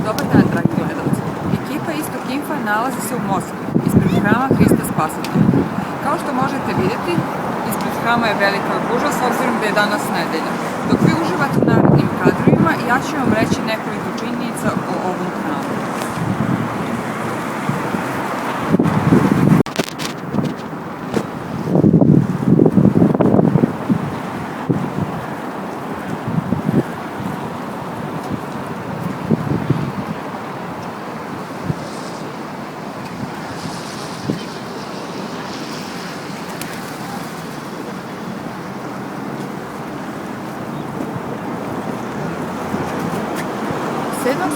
Dobar dan, dragi gledalci. Ekipa Istok Infa nalazi se u Moskvi, ispred hrama Hrista Spasitelja. Kao što možete vidjeti, ispred hrama je velika gužva s obzirom da je danas nedelja. Dok vi uživate u narednim kadrovima, ja ću vam reći nekoliko činjenica o ovom hramu.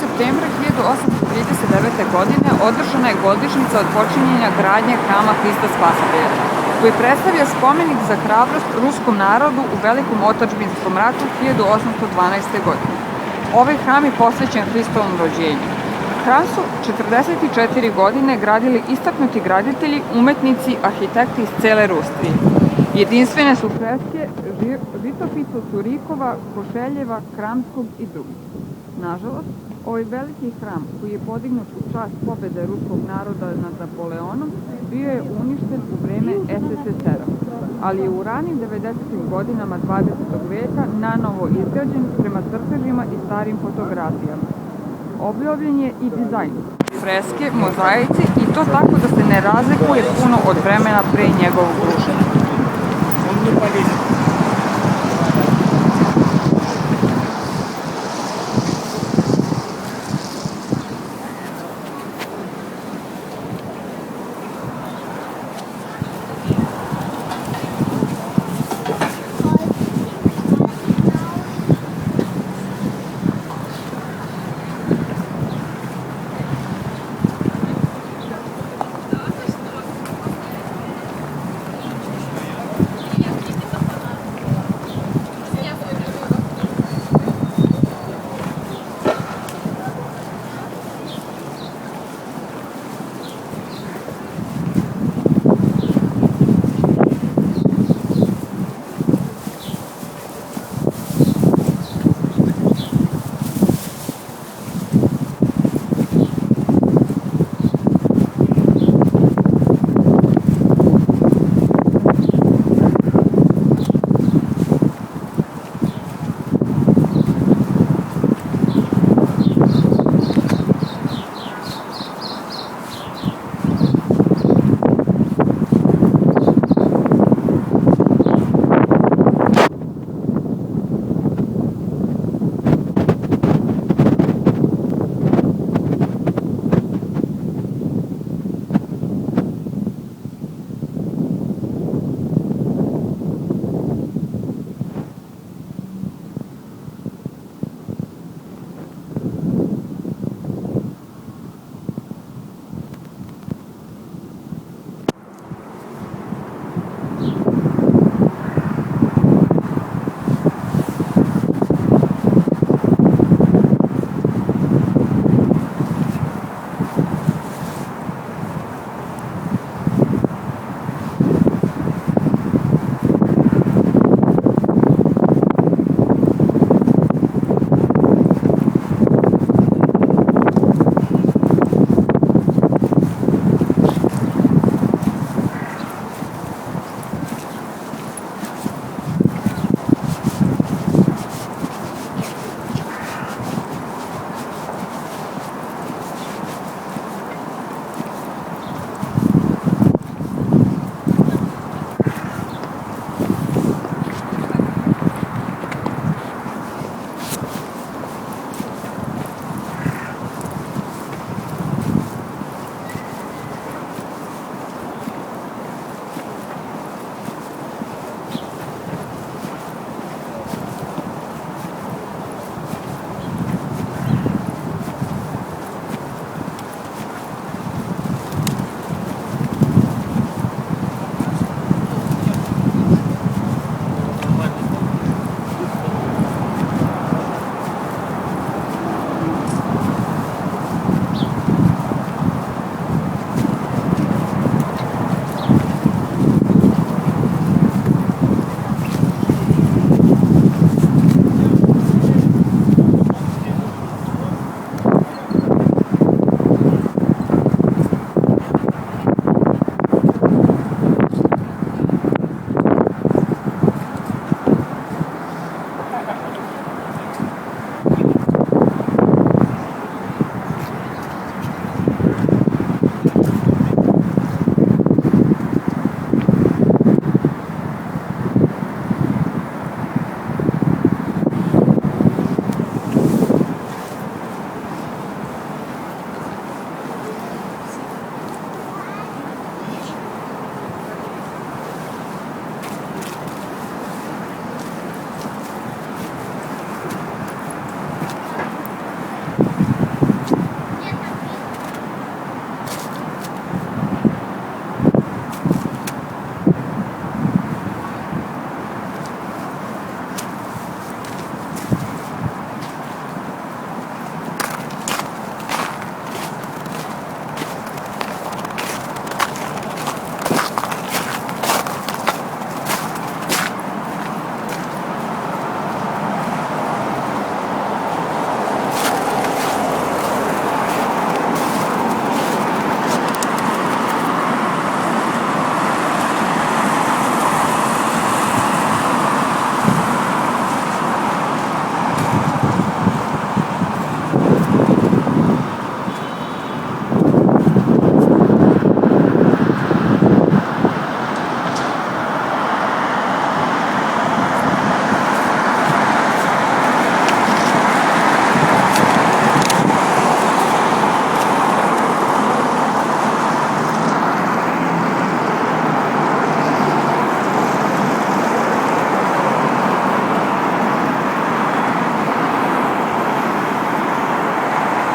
Septembra 1839. godine održana je godišnjica od počinjenja gradnje hrama Hrista Spasitelja, koji predstavlja spomenik za hrabrost ruskom narodu u velikom otadžbinskom ratu 1812. godine. Ovaj hram je posvećen Hristovom rođenju. Hram su 44 godine gradili istaknuti graditelji, umetnici, arhitekti iz cele Rusije. Jedinstvene su freske Žitopisa, Surikova, Košeljeva, Kramskog i drugih. Nažalost, ovaj veliki hram, koji je podignut u čast pobede ruskog naroda nad Napoleonom, bio je uništen u vreme SSSR-a, ali je u ranim 90. godinama 20. veka nanovo izgrađen prema crtežima i starim fotografijama. Obnovljen je i dizajn, freske, mozaici i to tako da se ne razlikuje puno od vremena pre njegovog rušenja.